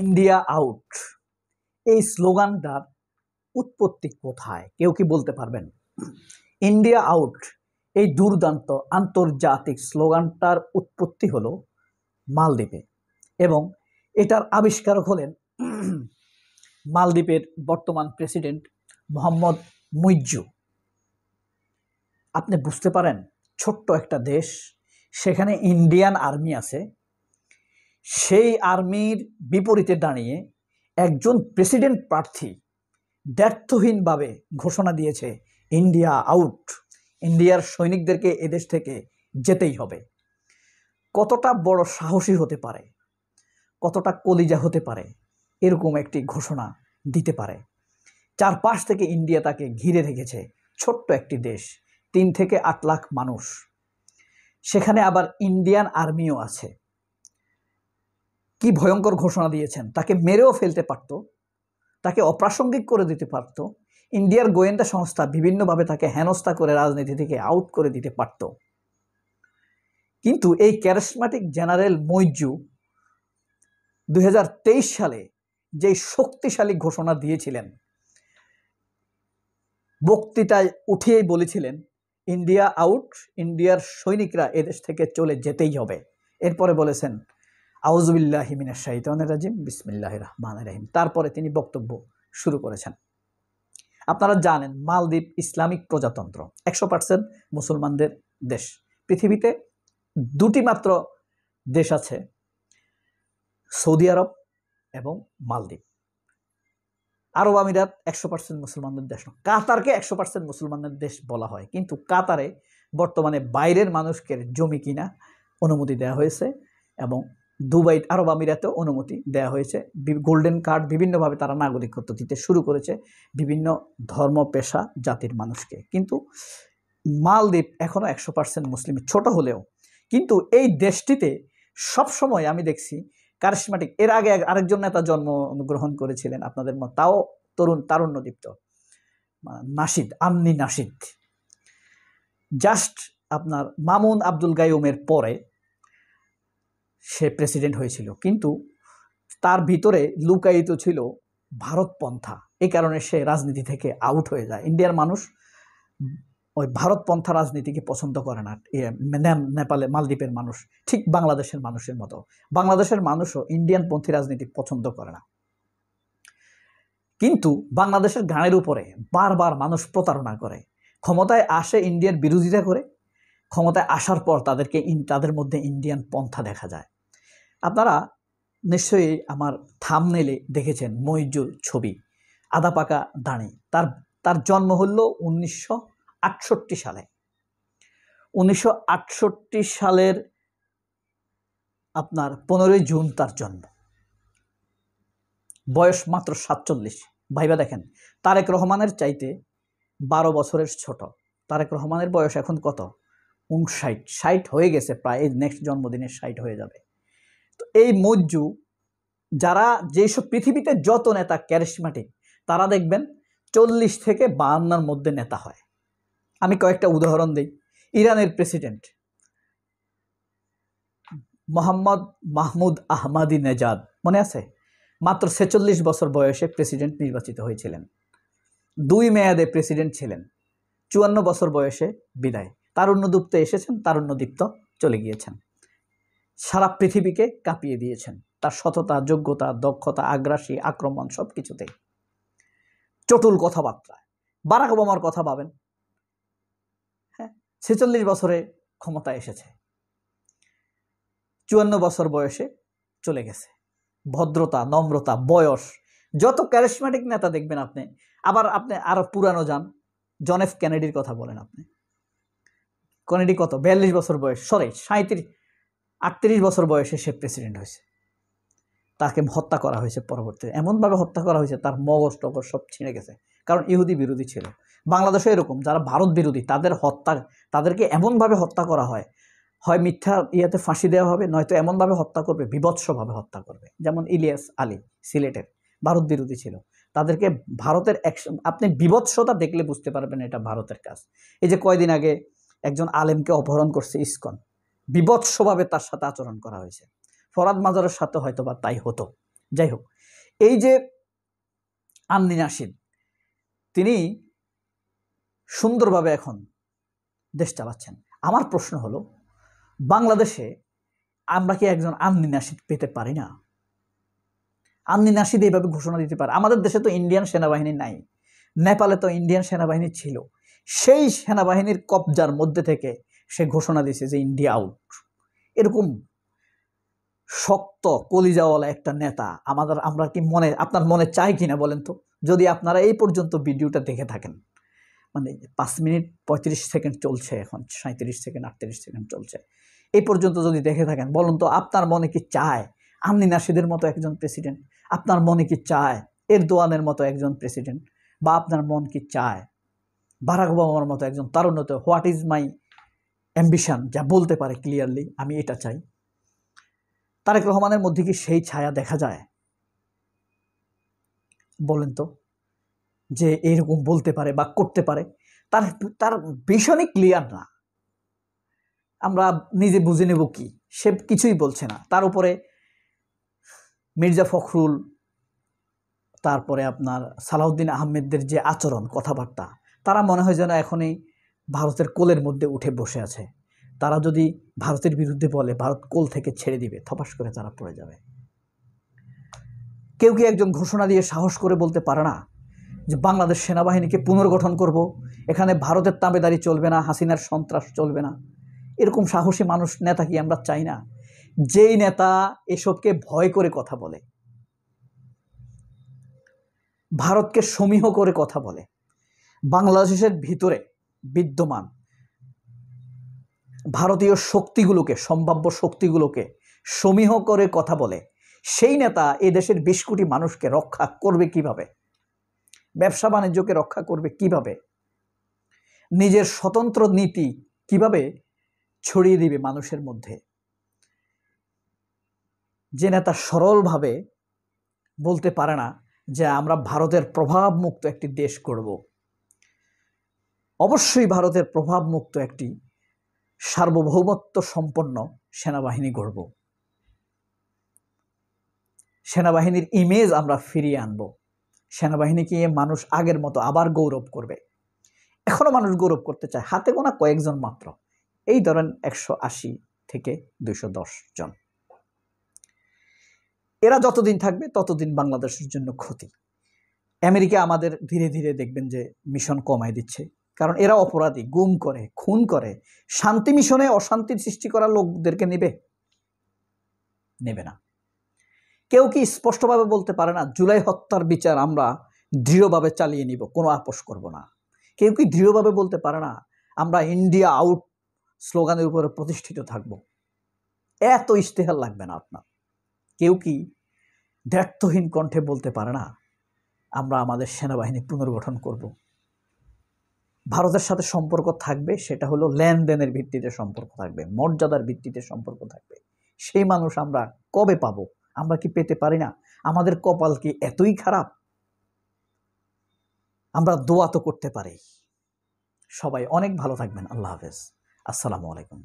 India out এই স্লোগানটার উৎপত্তি কোথায় কেউ কি বলতে পারবেন? ইন্ডিয়া আউট এই দুর্দান্ত আন্তর্জাতিক স্লোগানটার উৎপত্তি হলো মালদ্বীপে এবং এটার আবিষ্কারক হলেন মালদ্বীপের বর্তমান প্রেসিডেন্ট মোহাম্মদ মুইজ্জু। আপনি বুঝতে পারেন, ছোট্ট একটা দেশ, সেখানে ইন্ডিয়ান আর্মি আছে, সেই আর্মির বিপরীতে দাঁড়িয়ে একজন প্রেসিডেন্ট প্রার্থী ব্যর্থহীনভাবে ঘোষণা দিয়েছে ইন্ডিয়া আউট, ইন্ডিয়ার সৈনিকদেরকে এদেশ থেকে যেতেই হবে। কতটা বড় সাহসী হতে পারে, কতটা কলিজা হতে পারে এরকম একটি ঘোষণা দিতে পারে। চারপাশ থেকে ইন্ডিয়া তাকে ঘিরে রেখেছে, ছোট্ট একটি দেশ, 3 থেকে 8 লাখ মানুষ, সেখানে আবার ইন্ডিয়ান আর্মিও আছে। কি ভয়ঙ্কর ঘোষণা দিয়েছেন! তাকে মেরেও ফেলতে পারত, তাকে অপ্রাসঙ্গিক করে দিতে পারত, ইন্ডিয়ার গোয়েন্দা সংস্থা বিভিন্নভাবে তাকে হেনস্থা করে রাজনীতি থেকে আউট করে দিতে পারত। কিন্তু এই ক্যারিসম্যাটিক জেনারেল মুইজ্জু 2023 সালে যে শক্তিশালী ঘোষণা দিয়েছিলেন, বক্তৃতায় উঠিয়েই বলেছিলেন ইন্ডিয়া আউট, ইন্ডিয়ার সৈনিকরা এদেশ থেকে চলে যেতেই হবে। এরপরে বলেছেন আউযুবিল্লাহি মিনাশ শাইতানির রাজিম, বিসমিল্লাহির রহমানির রহিম। তারপরে তিনি বক্তব্য শুরু করেছেন। আপনারা জানেন মালদ্বীপ ইসলামিক প্রজাতন্ত্র, 100% মুসলমানদের দেশ। পৃথিবীতে 2টি মাত্র দেশ আছে, সৌদি আরব এবং মালদ্বীপ। আরব আমিরাত 100% মুসলমানদের দেশ নয়। কাতারকে 100% মুসলমানদের দেশ বলা হয়, কিন্তু কাতারে বর্তমানে বাইরের মানুষকে জমি কিনা অনুমতি দেওয়া হয়েছে এবং দুবাই আরব আমিরাতেও অনুমতি দেওয়া হয়েছে। গোল্ডেন কার্ড বিভিন্নভাবে তারা নাগরিকত্ব দিতে শুরু করেছে বিভিন্ন ধর্ম পেশা জাতির মানুষকে। কিন্তু মালদ্বীপ এখনও 100% মুসলিম, ছোট হলেও। কিন্তু এই দেশটিতে সবসময় আমি দেখছি কারিশমাটিক, এর আগে আরেকজন নেতা জন্মগ্রহণ করেছিলেন আপনাদের মত, তাও তারুণ্যদীপ্ত, নাশিদ, আন্নি নাশিদ। জাস্ট আপনার মামুন আব্দুল গায়ুমের পরে সে প্রেসিডেন্ট হয়েছিল, কিন্তু তার ভিতরে লুকায়িত ছিল ভারতপন্থা। এই কারণে সে রাজনীতি থেকে আউট হয়ে যায়। ইন্ডিয়ার মানুষ ওই ভারতপন্থা রাজনীতিকে পছন্দ করে না। নেপালে মালদ্বীপের মানুষ ঠিক বাংলাদেশের মানুষের মতো, বাংলাদেশের মানুষও ইন্ডিয়ানপন্থী রাজনীতি পছন্দ করে না। কিন্তু বাংলাদেশের গানের উপরে বারবার মানুষ প্রতারণা করে, ক্ষমতায় আসে ইন্ডিয়ার বিরোধিতা করে, ক্ষমতায় আসার পর তাদের মধ্যে ইন্ডিয়ান পন্থা দেখা যায়। আপনারা নিশ্চয়ই আমার থাম্বনেইলে দেখেছেন মুইজ্জুর ছবি, আদা পাকা দাড়ি। তার জন্ম হলো 1968 সালে। 1968 সালের আপনার 15ই জুন তার জন্ম। বয়স মাত্র 47। ভাইবা দেখেন, তারেক রহমানের চাইতে 12 বছরের ছোট। তারেক রহমানের বয়স এখন কত? 59, 60 হয়ে গেছে প্রায়, নেক্সট জন্মদিনে 60 হয়ে যাবে। তো এই মুইজ্জু, যারা যেসব পৃথিবীতে যত নেতা ক্যারিসম্যাটিক, তারা দেখবেন 40 থেকে 52-র মধ্যে নেতা হয়। আমি কয়েকটা উদাহরণ দিই। ইরানের প্রেসিডেন্ট মোহাম্মদ মাহমুদ আহমাদি নেজাদ, মনে আছে? মাত্র 46 বছর বয়সে প্রেসিডেন্ট নির্বাচিত হয়েছিলেন। 2 মেয়াদে প্রেসিডেন্ট ছিলেন, 54 বছর বয়সে বিদায়। তারুণ্যদীপ্তে এসেছেন, তারুণ্যদীপ্ত চলে গিয়েছেন। সারা পৃথিবীকে কাঁপিয়ে দিয়েছেন তার সততা, যোগ্যতা, দক্ষতা, আগ্রাসী, আক্রমণ, সব কিছুতেই। চটুল কথাবার্তা। বারাক ওবামার কথা ভাবেন, হ্যাঁ, 46 বছরে ক্ষমতায় এসেছে, 54 বছর বয়সে চলে গেছে। ভদ্রতা, নম্রতা, বয়স, যত ক্যারিসম্যাটিক নেতা দেখবেন আপনি। আবার আপনি আরো পুরানো যান, জন এফ কেনেডির কথা বলেন আপনি। কেনেডি কত? 42 বছর বয়স, 38 বছর বয়সে সে প্রেসিডেন্ট হয়েছে। তাকে হত্যা করা হয়েছে পরবর্তীতে, এমনভাবে হত্যা করা হয়েছে তার মগজ টগজ সব ছিঁড়ে গেছে, কারণ ইহুদি বিরোধী ছিল। বাংলাদেশে এরকম যারা ভারত বিরোধী তাদেরকে এমনভাবে হত্যা করা হয়, হয় মিথ্যা ইয়াতে ফাঁসি দেওয়া হবে, নয়তো এমনভাবে হত্যা করবে, বিভৎসভাবে হত্যা করবে। যেমন ইলিয়াস আলী সিলেটের, ভারত বিরোধী ছিল। তাদেরকে ভারতের আপনি বিভৎসতা দেখলে বুঝতে পারবেন এটা ভারতের কাজ। এই যে কয়দিন আগে একজন আলেমকে অপহরণ করছে ইসকন, বিভৎসভাবে তার সাথে আচরণ করা হয়েছে। ফরাদ মাজারের সাথে হয়তো বা তাই হতো, যাই হোক, এই যে আন্নি নাশিদ, তিনি সুন্দরভাবে এখন দেশ চালাচ্ছেন। আমার প্রশ্ন হলো, বাংলাদেশে আমরা কি একজন আন্নি নাশিদ পেতে পারি না? আন্নি নাশিদ এইভাবে ঘোষণা দিতে পারে। আমাদের দেশে তো ইন্ডিয়ান সেনাবাহিনী নাই, নেপালে তো ইন্ডিয়ান সেনাবাহিনী ছিল, সেই সেনাবাহিনীর কবজার মধ্যে থেকে সে ঘোষণা দিয়েছে যে ইন্ডিয়া আউট। এরকম শক্ত কলিজাওয়ালা একটা নেতা আমরা কি আপনার মনে চাই কিনা বলেন তো? যদি আপনারা এই পর্যন্ত ভিডিওটা দেখে থাকেন, মানে 5 মিনিট 35 সেকেন্ড চলছে, এখন 37 সেকেন্ড 38 সেকেন্ড চলছে, এই পর্যন্ত যদি দেখে থাকেন, বলুন তো আপনার মনে কি চায় আন্নি নাশিদের মতো একজন প্রেসিডেন্ট? আপনার মনে কি চায় এরদোয়ানের মতো একজন প্রেসিডেন্ট? বা আপনার মন কি চায় বারাক ওবামার মতো একজন তারুণ্যত? হোয়াট ইজ মাই অ্যাম্বিশন, যা বলতে পারে ক্লিয়ারলি, আমি এটা চাই। তারেক রহমানের মধ্যে কি সেই ছায়া দেখা যায়? বলেন তো, যে এরকম বলতে পারে বা করতে পারে? তার ভীষণই ক্লিয়ার না। আমরা নিজে বুঝে নেব কি? সে কিছুই বলছে না। তার উপরে মির্জা ফখরুল, তারপরে আপনার সালাউদ্দিন আহমেদদের যে আচরণ, কথাবার্তা, তারা মনে হয় যেন এখনই ভারতের কোলের মধ্যে উঠে বসে আছে। তারা যদি ভারতের বিরুদ্ধে বলে, ভারত কোল থেকে ছেড়ে দিবে, থপাস করে তারা পড়ে যাবে। কেউ কি একজন ঘোষণা দিয়ে সাহস করে বলতে পারে না যে বাংলাদেশ সেনাবাহিনীকে পুনর্গঠন করব, এখানে ভারতের তাবেদারি চলবে না, হাসিনার সন্ত্রাস চলবে না? এরকম সাহসী মানুষ, নেতা কি আমরা চাই না? যেই নেতা এসবকে ভয় করে কথা বলে, ভারতকে সমীহ করে কথা বলে, বাংলাদেশের ভিতরে বিদ্যমান ভারতীয় শক্তিগুলোকে, সম্ভাব্য শক্তিগুলোকে সমীহ করে কথা বলে, সেই নেতা এই দেশের 20 কোটি মানুষকে রক্ষা করবে কিভাবে? ব্যবসা বাণিজ্যকে রক্ষা করবে কিভাবে? নিজের স্বতন্ত্র নীতি কিভাবে ছড়িয়ে দিবে মানুষের মধ্যে? যে নেতা সরলভাবে বলতে পারে না যে আমরা ভারতের প্রভাবমুক্ত একটি দেশ করব, অবশ্যই ভারতের প্রভাবমুক্ত একটি সার্বভৌমত্ব সম্পন্ন সেনাবাহিনী গড়ব, সেনাবাহিনীর ইমেজ আমরা ফিরিয়ে আনব, সেনাবাহিনীকে মানুষ আগের মতো আবার গৌরব করবে। এখনো মানুষ গৌরব করতে চায়, হাতে গোনা কয়েকজন মাত্র, এই ধরেন 180 থেকে 210 জন। এরা যতদিন থাকবে ততদিন বাংলাদেশের জন্য ক্ষতি। আমেরিকা আমাদের ধীরে ধীরে দেখবেন যে মিশন কমায় দিচ্ছে, কারণ এরা অপরাধী, গুম করে, খুন করে। শান্তি মিশনে অশান্তির সৃষ্টি করা লোকদেরকে নেবে না। কেউ কি স্পষ্টভাবে বলতে পারে না জুলাই হত্যার বিচার আমরা দৃঢ়ভাবে চালিয়ে নিব, কোনো আপোষ করব না? কেউ কি দৃঢ়ভাবে বলতে পারে না আমরা ইন্ডিয়া আউট স্লোগানের উপরে প্রতিষ্ঠিত থাকব? এত ইশতেহার লাগবে না আপনার। কেউ কি দ্ব্যর্থহীন কণ্ঠে বলতে পারে না আমরা আমাদের সেনাবাহিনী পুনর্গঠন করব? ভারতের সাথে সম্পর্ক থাকবে, সেটা হলো লেনদেনের ভিত্তিতে সম্পর্ক থাকবে, মর্যাদার ভিত্তিতে সম্পর্ক থাকবে। সেই মানুষ আমরা কবে পাবো? আমরা কি পেতে পারি না? আমাদের কপাল কি এতই খারাপ? আমরা দোয়া তো করতে পারি। সবাই অনেক ভালো থাকবেন। আল্লাহ হাফেজ। আসসালামু আলাইকুম।